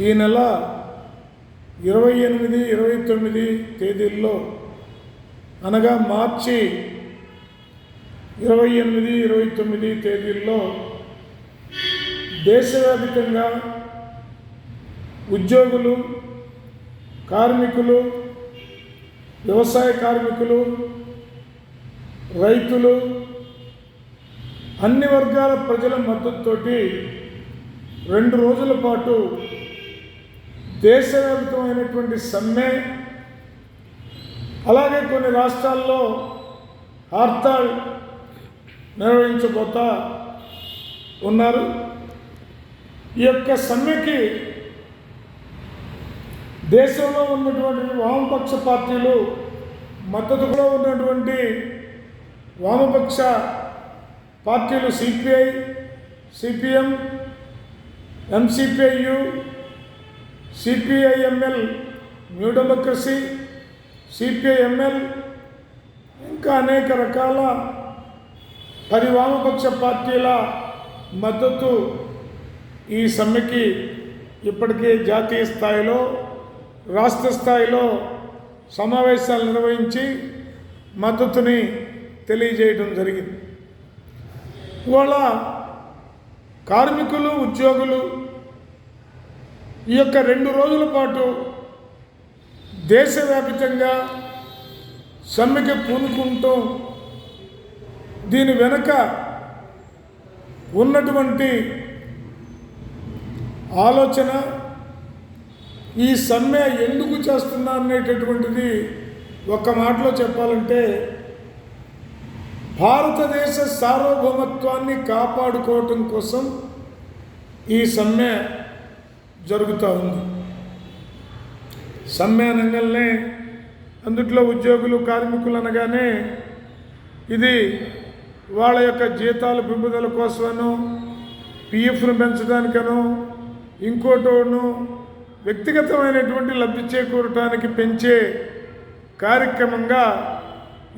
ఈ నెల 28, 29 తేదీల్లో అనగా మార్చి 28, 29 తేదీల్లో దేశవ్యాప్తంగా ఉద్యోగులు, కార్మికులు, వ్యవసాయ కార్మికులు, రైతులు, అన్ని వర్గాల ప్రజల మద్దతుతోటి 2 రోజుల పాటు దేశవ్యాప్తమైనటువంటి సమ్మె, అలాగే కొన్ని రాష్ట్రాల్లో హర్తాల్ నిర్వహించబోతా ఉన్నారు. ఈ యొక్క సమ్మెకి దేశంలో ఉన్నటువంటి వామపక్ష పార్టీలు మద్దతులో ఉన్నటువంటి వామపక్ష పార్టీలు CPI, CPM, MCPIU, CPIML New Democracy, CPIML, ఇంకా అనేక రకాల 10 వామపక్ష పార్టీల మద్దతు ఈ సమ్మెకి ఇప్పటికే జాతీయ స్థాయిలో, రాష్ట్ర స్థాయిలో సమావేశాలు నిర్వహించి మద్దతుని తెలియజేయడం జరిగింది. ఇవాళ కార్మికులు, ఉద్యోగులు ఈ యొక్క 2 రోజుల పాటు దేశవ్యాప్తంగా సమ్మెకి పూనుకుంటూ దీని వెనుక ఉన్నటువంటి ఆలోచన, ఈ సమ్మె ఎందుకు చేస్తున్నా అనేటటువంటిది ఒక్క మాటలో చెప్పాలంటే భారతదేశ సార్వభౌమత్వాన్ని కాపాడుకోవటం కోసం ఈ సమ్మె జరుగుతూ ఉంది. సమ్మె అనగానే అందుట్లో ఉద్యోగులు, కార్మికులు అనగానే ఇది వాళ్ళ యొక్క జీతాల పెంపుదల కోసమనో, పిఎఫ్ను పెంచడానికనో, ఇంకోటోనో వ్యక్తిగతమైనటువంటి లబ్ధి చేకూరటానికి పెంచే కార్యక్రమంగా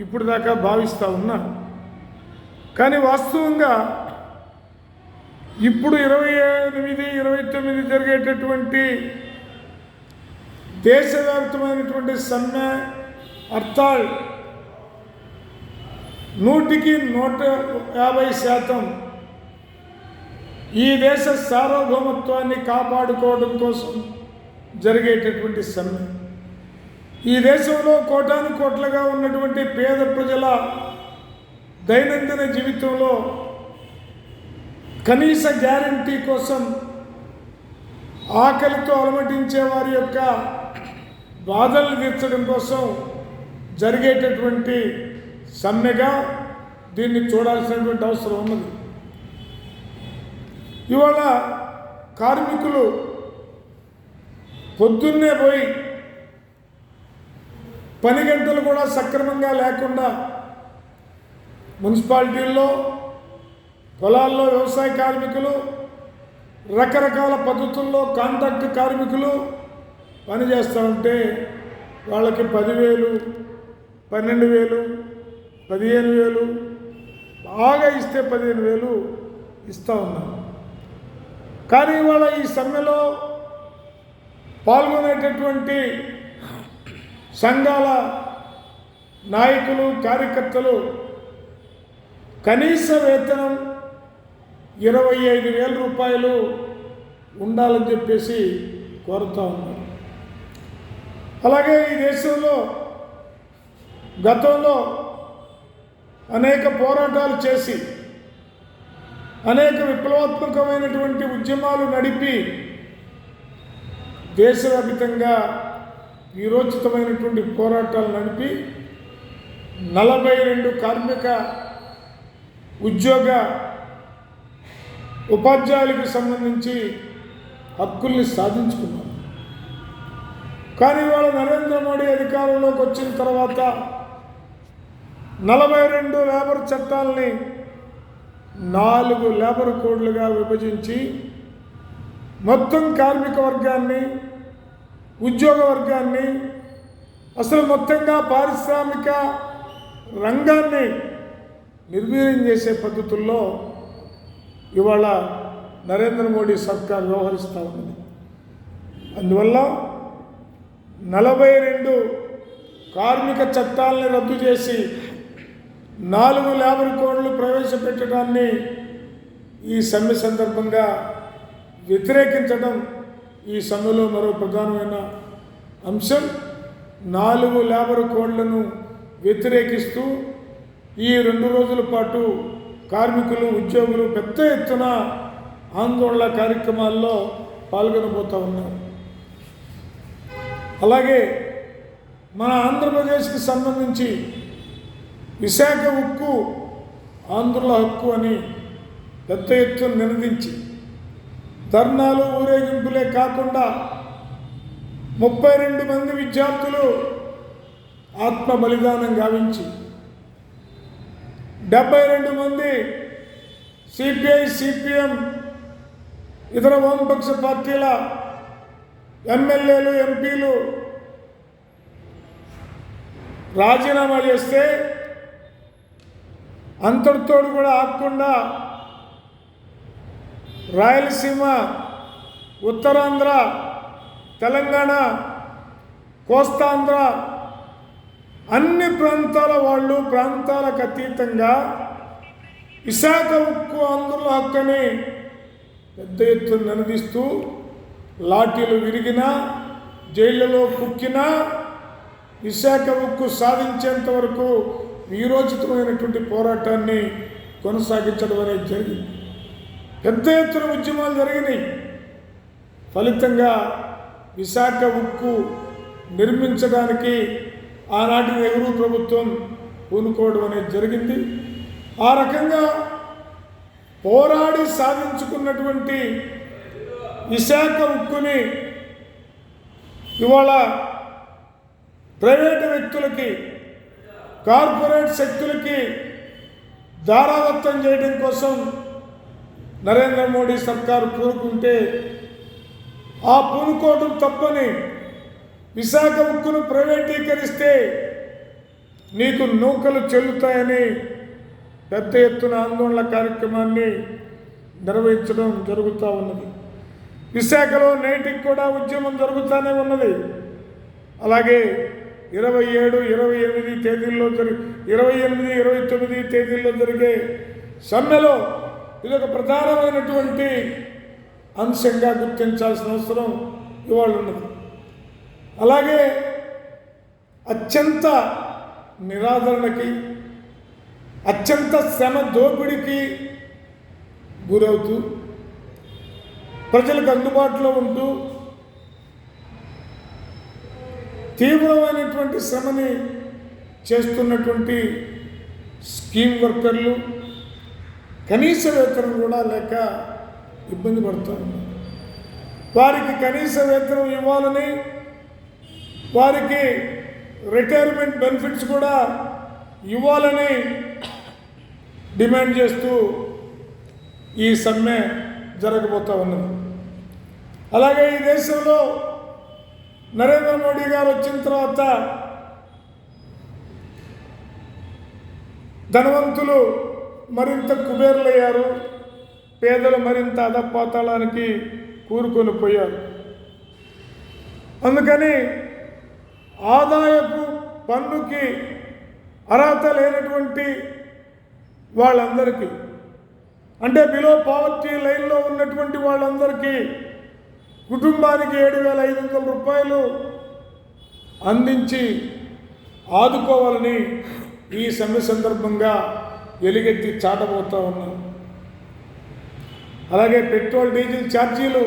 ఇప్పుడు దాకా భావిస్తూ ఉన్నా. కానీ వాస్తవంగా ఇప్పుడు 28, 29 జరిగేటటువంటి దేశవ్యాప్తమైనటువంటి సమ్మె, హర్తాల్ 100% ఈ దేశ సార్వభౌమత్వాన్ని కాపాడుకోవడం కోసం జరిగేటటువంటి సమ్మె. ఈ దేశంలో కోటాను కోట్లుగా ఉన్నటువంటి పేద ప్రజల దైనందిన జీవితంలో కనీస గ్యారంటీ కోసం, ఆకలితో అలమటించే వారి యొక్క బాధలను తీర్చడం కోసం జరిగేటటువంటి సమ్మెగా దీన్ని చూడాల్సినటువంటి అవసరం ఉన్నది. ఇవాళ కార్మికులు పొద్దున్నే పోయి పని గంటలు కూడా సక్రమంగా లేకుండా మున్సిపాలిటీల్లో, పొలాల్లో వ్యవసాయ కార్మికులు, రకరకాల పద్ధతుల్లో కాంట్రాక్ట్ కార్మికులు పనిచేస్తూ ఉంటే వాళ్ళకి 10,000, 12,000, 15,000, బాగా ఇస్తే 15,000 ఇస్తూ ఉన్నారు. కానీ ఇవాళ ఈ సమ్మెలో పాల్గొనేటటువంటి సంఘాల నాయకులు, కార్యకర్తలు కనీస వేతనం 25,000 రూపాయలు ఉండాలని చెప్పేసి కోరుతూ ఉన్నారు. అలాగే ఈ దేశంలో గతంలో అనేక పోరాటాలు చేసి, అనేక విప్లవాత్మకమైనటువంటి ఉద్యమాలు నడిపి దేశవ్యాప్తంగా వీరోచితమైనటువంటి పోరాటాలు నడిపి 42 కార్మిక, ఉద్యోగ, ఉపాధ్యాయులకు సంబంధించి హక్కుల్ని సాధించుకున్నారు. కానీ ఇవాళ నరేంద్ర మోడీ అధికారంలోకి వచ్చిన తర్వాత 42 లేబర్ చట్టాలని 4 లేబర్ కోడ్లుగా విభజించి మొత్తం కార్మిక వర్గాన్ని, ఉద్యోగ వర్గాన్ని, అసలు మొత్తంగా పారిశ్రామిక రంగాన్ని నిర్వీర్యం చేసే పద్ధతుల్లో ఇవాళ నరేంద్ర మోడీ సర్కార్ వ్యవహరిస్తూ ఉన్నది. అందువల్ల 42 కార్మిక చట్టాలని రద్దు చేసి 4 లేబర్ కోడ్లు ప్రవేశపెట్టడాన్ని ఈ సమ్మె సందర్భంగా వ్యతిరేకించడం ఈ సమ్మెలో మరో ప్రధానమైన అంశం. 4 లేబర్ కోడ్లను వ్యతిరేకిస్తూ ఈ 2 రోజుల పాటు కార్మికులు, ఉద్యోగులు పెద్ద ఎత్తున ఆందోళన కార్యక్రమాల్లో పాల్గొనబోతూ ఉన్నారు. అలాగే మన ఆంధ్రప్రదేశ్కి సంబంధించి విశాఖ ఉక్కు ఆంధ్రుల హక్కు అని పెద్ద ఎత్తున నినదించి ధర్నాలు, ఊరేగింపులే కాకుండా 32 మంది విద్యార్థులు ఆత్మ బలిదానం గావించి 72 మంది సిపిఐ, సిపిఎం, ఇతర వామపక్ష పార్టీల ఎమ్మెల్యేలు, ఎంపీలు రాజీనామా చేస్తే అంతటితో కూడా ఆగకుండా రాయలసీమ, ఉత్తరాంధ్ర, తెలంగాణ, కోస్తాంధ్ర అన్ని ప్రాంతాల వాళ్ళు ప్రాంతాలకు అతీతంగా విశాఖ ఉక్కు ఆంధ్రుల హక్కుని పెద్ద ఎత్తున నినదిస్తూ లాఠీలు విరిగినా, జైళ్లలో కుక్కినా విశాఖ ఉక్కు సాధించేంత వరకు వీరోచితమైనటువంటి పోరాటాన్ని కొనసాగించడం అనేది జరిగింది. పెద్ద ఎత్తున ఉద్యమాలు జరిగినాయి. ఫలితంగా విశాఖ ఉక్కు నిర్మించడానికి ఆనాటి నెహ్రూ ప్రభుత్వం పూనుకోవడం అనేది జరిగింది. ఆ రకంగా పోరాడి సాధించుకున్నటువంటి విశాఖ ఉక్కుని ఇవాళ ప్రైవేటు వ్యక్తులకి, కార్పొరేట్ శక్తులకి దారాదత్తం చేయడం కోసం నరేంద్ర మోడీ సర్కారు పూనుకుంటే ఆ పూనుకోవడం తప్పని, విశాఖ ఉక్కును ప్రైవేటీకరిస్తే నీకు నూకలు చెల్లుతాయని పెద్ద ఎత్తున ఆందోళన కార్యక్రమాన్ని నిర్వహించడం జరుగుతూ ఉన్నది. విశాఖలో నేటికి కూడా ఉద్యమం జరుగుతూనే ఉన్నది. అలాగే 27, 28 తేదీల్లో 28, 29 తేదీల్లో జరిగే సమ్మెలో ఇదొక ప్రధానమైనటువంటి అంశంగా గుర్తించాల్సిన అవసరం ఇవాళ ఉన్నది. అలాగే అత్యంత నిరాదరణకి, అత్యంత శ్రమ దోపిడీకి గురవుతూ ప్రజలకు అందుబాటులో ఉంటూ తీవ్రమైనటువంటి శ్రమని చేస్తున్నటువంటి స్కీమ్ వర్కర్లు కనీస వేతనం కూడా లేక ఇబ్బంది పడుతూ ఉన్నారు. వారికి కనీస వేతనం ఇవ్వాలని, వారికి రిటైర్మెంట్ బెనిఫిట్స్ కూడా ఇవ్వాలని డిమాండ్ చేస్తూ ఈ సమ్మె జరగబోతూ ఉన్నది. అలాగే ఈ దేశంలో నరేంద్ర మోడీ గారు వచ్చిన తర్వాత ధనవంతులు మరింత కుబేరులయ్యారు, పేదలు మరింత అధపాతాళానికి కూరుకొని పోయారు. అందుకని ఆదాయపు పన్నుకి అర్హత లేనటువంటి వాళ్ళందరికీ, అంటే బిలో పావర్టీ లైన్లో ఉన్నటువంటి వాళ్ళందరికీ కుటుంబానికి 7,500 రూపాయలు అందించి ఆదుకోవాలని ఈ సమ్మె సందర్భంగా ఎలుగెత్తి చాటబోతూ ఉన్నాం. అలాగే పెట్రోల్, డీజిల్ ఛార్జీలు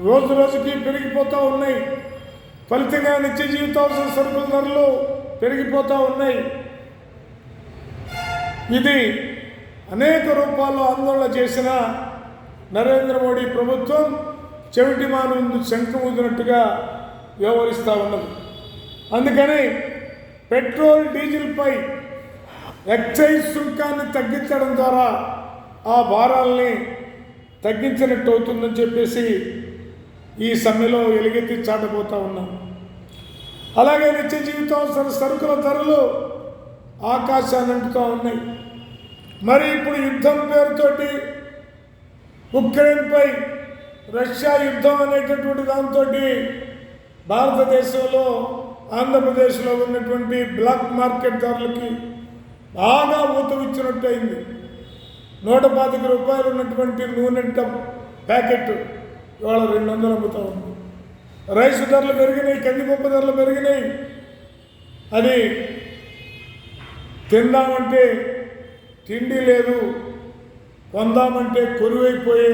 రోజు రోజుకి పెరిగిపోతూ ఉన్నాయి. ఫలితంగా నిత్య జీవితావసర సరుకుల ధరలు పెరిగిపోతూ ఉన్నాయి. ఇది అనేక రూపాల్లో ఆందోళన చేసిన నరేంద్ర మోడీ ప్రభుత్వం చెవిటి మాను శంఖం ఊదినట్టుగా వ్యవహరిస్తూ ఉన్నది. అందుకని పెట్రోల్, డీజిల్పై ఎక్సైజ్ సుంకాన్ని తగ్గించడం ద్వారా ఆ భారాల్ని తగ్గించినట్టు అవుతుందని చెప్పేసి ఈ సమ్మెలో ఎలుగెత్తి చాటబోతూ ఉన్నాం. అలాగే నిత్య జీవితావసర సరుకుల ధరలు ఆకాశాన్ని అంటుతూ ఉన్నాయి. మరి ఇప్పుడు యుద్ధం పేరుతోటి ఉక్రెయిన్పై రష్యా యుద్ధం అనేటటువంటి దాంతో భారతదేశంలో ఆంధ్రప్రదేశ్లో ఉన్నటువంటి బ్లాక్ మార్కెట్ ధరలకి బాగా ఊతమిచ్చినట్టు అయింది. 125 రూపాయలు ఉన్నటువంటి నూనె ప్యాకెట్ ఇవాళ 200 అమ్ముతూ ఉంది. రైస్ ధరలు పెరిగినాయి, కందిపప్పు ధరలు పెరిగినాయి. అది తిందామంటే తిండి లేదు, కొందామంటే కొరువైపోయే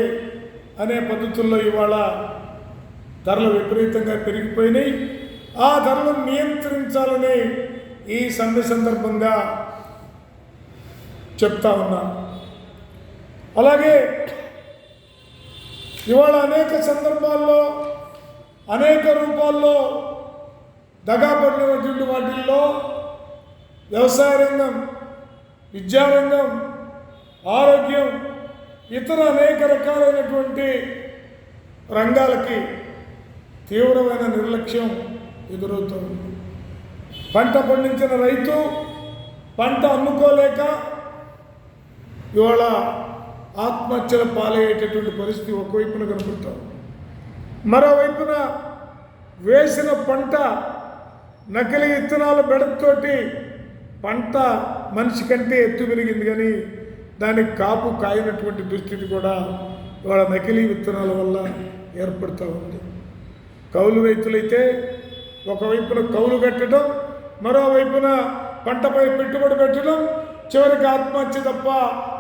అనే పద్ధతుల్లో ఇవాళ ధరలు విపరీతంగా పెరిగిపోయినాయి. ఆ ధరలను నియంత్రించాలని ఈ సమ్మె సందర్భంగా చెప్తా ఉన్నాను. అలాగే ఇవాళ అనేక సందర్భాల్లో అనేక రూపాల్లో దగాపడినటువంటి వాటిల్లో వ్యవసాయ రంగం, విద్యారంగం, ఆరోగ్యం, ఇతర అనేక రకాలైనటువంటి రంగాలకి తీవ్రమైన నిర్లక్ష్యం ఎదురవుతుంది. పంట పండించిన రైతు పంట అమ్ముకోలేక ఇవాళ ఆత్మహత్యల పాలయ్యేటటువంటి పరిస్థితి ఒకవైపున కనపడతాం. మరోవైపున వేసిన పంట నకిలీ విత్తనాల బెడతతోటి పంట మనిషి కంటే ఎత్తు పెరిగింది, కానీ దానికి కాపు కాయనటువంటి దుస్థితి కూడా ఇవాళ నకిలీ విత్తనాల వల్ల ఏర్పడుతూ ఉంది. కౌలు రైతులైతే ఒకవైపున కౌలు కట్టడం, మరోవైపున పంటపై పెట్టుబడి పెట్టడం, చివరికి ఆత్మహత్య తప్ప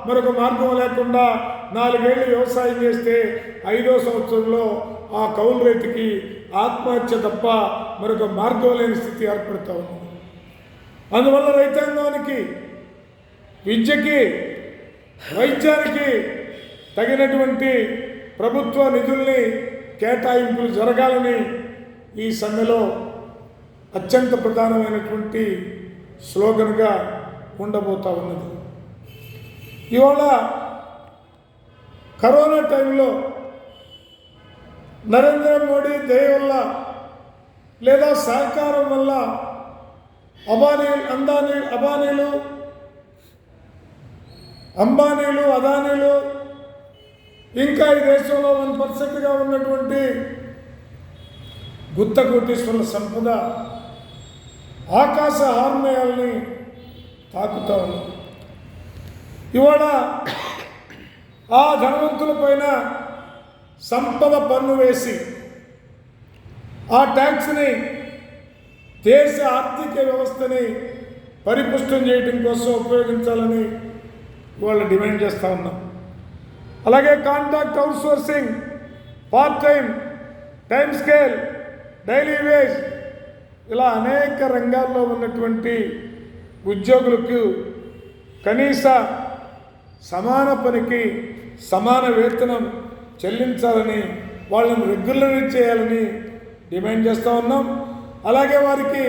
మరొక మార్గం లేకుండా 4 ఏళ్ళు వ్యవసాయం చేస్తే 5వ సంవత్సరంలో ఆ కౌలు రైతుకి ఆత్మహత్య తప్ప మరొక మార్గం లేని స్థితి ఏర్పడుతూ ఉంది. అందువల్ల రైతాంగానికి, విద్యకి, వైద్యానికి తగినటువంటి ప్రభుత్వ నిధుల్ని కేటాయింపులు జరగాలని ఈ సమ్మెలో అత్యంత ప్రధానమైనటువంటి స్లోగన్గా ఉండబోతా ఉన్నది. ఇవాళ కరోనా టైంలో నరేంద్ర మోడీ దయ వల్ల లేదా సహకారం వల్ల అంబానీలు, అదానీలు, ఇంకా ఈ దేశంలో 1%గా ఉన్నటువంటి గుత్త కోటీశ్వరుల సంపద ఆకాశ హార్మయాల్ని తాకుతా ఉంది. ఇవాళ ఆ ధనవంతుల పైన సంపద పన్ను వేసి ఆ ట్యాక్స్ని దేశ ఆర్థిక వ్యవస్థని పరిపుష్టం చేయడం కోసం ఉపయోగించాలని వాళ్ళు డిమాండ్ చేస్తూ ఉన్నాం. అలాగే contract outsourcing, part time, time scale, daily wage, ఇలా అనేక రంగాల్లో ఉన్నటువంటి ఉద్యోగులకు కనీస సమాన పనికి సమాన వేతనం చెల్లించాలని, వాళ్ళని రెగ్యులరైజ్ చేయాలని డిమాండ్ చేస్తూ ఉన్నాం. అలాగే వారికి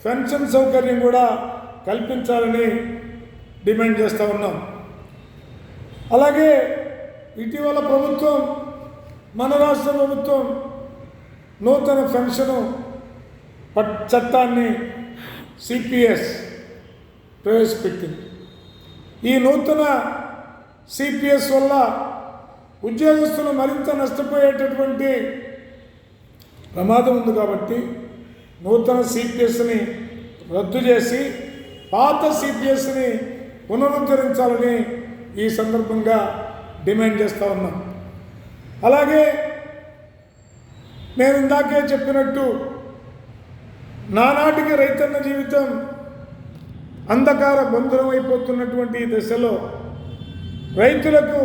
పెన్షన్ సౌకర్యం కూడా కల్పించాలని డిమాండ్ చేస్తూ ఉన్నాం. అలాగే ఇటీవల ప్రభుత్వం, మన రాష్ట్ర ప్రభుత్వం నూతన పెన్షను చట్టాన్ని సిపిఎస్ ప్రవేశపెట్టింది. ఈ నూతన సిపిఎస్ వల్ల ఉద్యోగస్తులు మరింత నష్టపోయేటటువంటి ప్రమాదం ఉంది. కాబట్టి నూతన సిపిఎస్ని రద్దు చేసి పాత సిపిఎస్ని పునరుద్ధరించాలని ఈ సందర్భంగా డిమాండ్ చేస్తూ ఉన్నాం. అలాగే నేను ఇందాకే చెప్పినట్టు నానాటికి రైతన్న జీవితం అంధకార బంధురం అయిపోతున్నటువంటి ఈ దశలో రైతులకు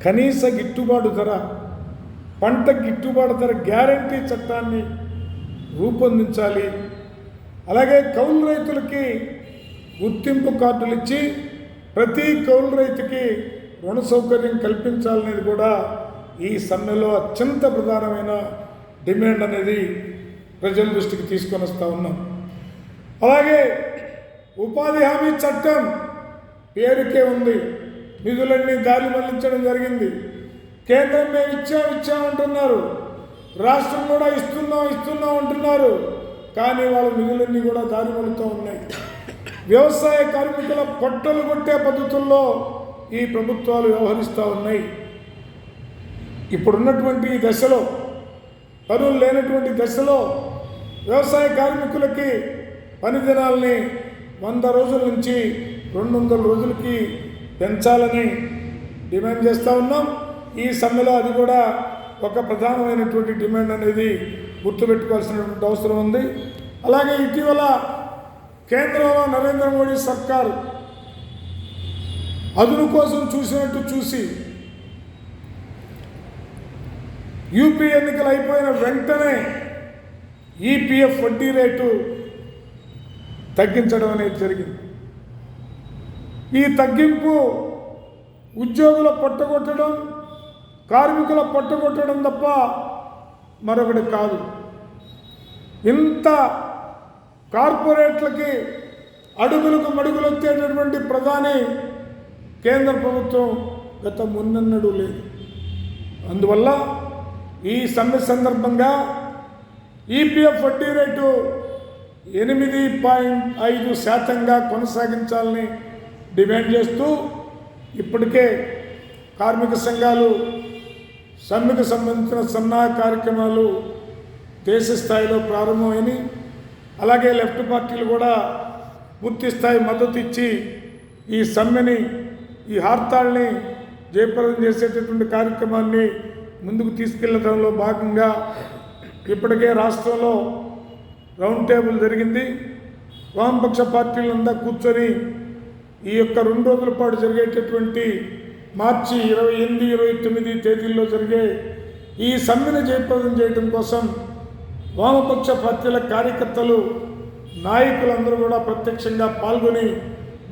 కనీస గిట్టుబాటు ధర, పంట గిట్టుబాటు ధర గ్యారంటీ చట్టాన్ని రూపొందించాలి. అలాగే కౌలు రైతులకి గుర్తింపు కార్డులు ఇచ్చి ప్రతి కౌలు రైతుకి రుణ సౌకర్యం కల్పించాలనేది కూడా ఈ సమ్మెలో అత్యంత ప్రధానమైన డిమాండ్ అనేది ప్రజల దృష్టికి తీసుకొని వస్తూ ఉన్నాం. అలాగే ఉపాధి హామీ చట్టం పేరుకే ఉంది, నిధులన్నీ దారి మళ్లించడం జరిగింది. కేంద్రం మేము ఇచ్చామంటున్నారు, రాష్ట్రం కూడా ఇస్తున్నాం అంటున్నారు. కానీ వాళ్ళ నిధులన్నీ కూడా దారి మళ్లుతూ ఉన్నాయి. వ్యవసాయ కార్మికుల పొట్టలు కొట్టే పద్ధతుల్లో ఈ ప్రభుత్వాలు వ్యవహరిస్తూ ఉన్నాయి. ఇప్పుడున్నటువంటి ఈ దశలో, పనులు లేనటువంటి దశలో వ్యవసాయ కార్మికులకి పని దినాలని 100 రోజుల నుంచి 200 రోజులకి పెంచాలని డిమాండ్ చేస్తూ ఉన్నాం. ఈ సమ్మెలో అది కూడా ఒక ప్రధానమైనటువంటి డిమాండ్ అనేది గుర్తుపెట్టుకోవాల్సినటువంటి అవసరం ఉంది. అలాగే ఇటీవల కేంద్రంలో నరేంద్ర మోడీ సర్కారు అదును కోసం చూసినట్టు చూసి యూపీ ఎన్నికలు అయిపోయిన వెంటనే ఈపీఎఫ్ వడ్డీ రేటు తగ్గించడం అనేది జరిగింది. ఈ తగ్గింపు ఉద్యోగుల పట్టగొట్టడం, కార్మికుల పట్టగొట్టడం తప్ప మరొకటి కాదు. ఇంత కార్పొరేట్లకి అడుగులకు మడుగులొచ్చేటటువంటి ప్రధాని కేంద్ర ప్రభుత్వం గత మున్నెన్నడూ లేదు. అందువల్ల ఈ సమ్మె సందర్భంగా ఈపీఎఫ్ వడ్డీ రేటు 8.5% కొనసాగించాలని డిమాండ్ చేస్తూ ఇప్పటికే కార్మిక సంఘాలు సమ్మెకు సంబంధించిన సన్నాహ కార్యక్రమాలు దేశ స్థాయిలో ప్రారంభమైనవి. అలాగే లెఫ్ట్ పార్టీలు కూడా పూర్తి స్థాయి మద్దతు ఇచ్చి ఈ సమ్మెని, ఈ హర్తాల్ని జయప్రదం చేసేటటువంటి కార్యక్రమాన్ని ముందుకు తీసుకెళ్లడంలో భాగంగా ఇప్పటికే రాష్ట్రంలో రౌండ్ టేబుల్ జరిగింది. వామపక్ష పార్టీలంతా కూర్చొని ఈ యొక్క 2 రోజుల పాటు జరిగేటటువంటి మార్చి 28, 29 తేదీల్లో జరిగే ఈ సమ్మెను జయప్రదం చేయడం కోసం వామపక్ష పార్టీల కార్యకర్తలు, నాయకులందరూ కూడా ప్రత్యక్షంగా పాల్గొని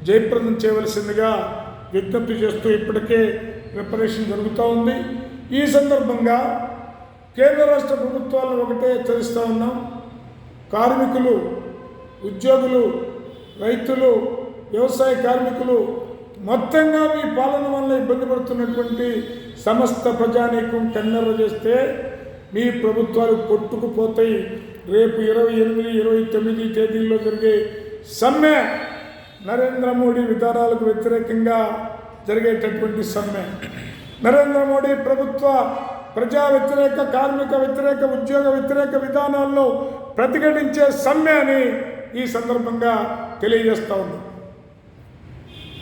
జయప్రదం చేయవలసిందిగా విజ్ఞప్తి చేస్తూ ఇప్పటికే ప్రిపరేషన్ జరుగుతూ ఉంది. ఈ సందర్భంగా కేంద్ర రాష్ట్ర ప్రభుత్వాలను ఒకటే హెచ్చరిస్తూ ఉన్నాం. కార్మికులు, ఉద్యోగులు, రైతులు, వ్యవసాయ కార్మికులు మొత్తంగా మీ పాలన వల్ల ఇబ్బంది పడుతున్నటువంటి సమస్త ప్రజానీకం కన్నెర్ర చేస్తే మీ ప్రభుత్వాలు కొట్టుకుపోతాయి. రేపు 28, 29 తేదీల్లో జరిగే సమ్మె నరేంద్ర మోడీ విధానాలకు వ్యతిరేకంగా జరిగేటటువంటి సమ్మె. నరేంద్ర మోడీ ప్రభుత్వ ప్రజా వ్యతిరేక, కార్మిక వ్యతిరేక, ఉద్యోగ వ్యతిరేక విధానాల్లో ప్రతిఘటించే సమ్మె అని ఈ సందర్భంగా తెలియజేస్తా ఉంది.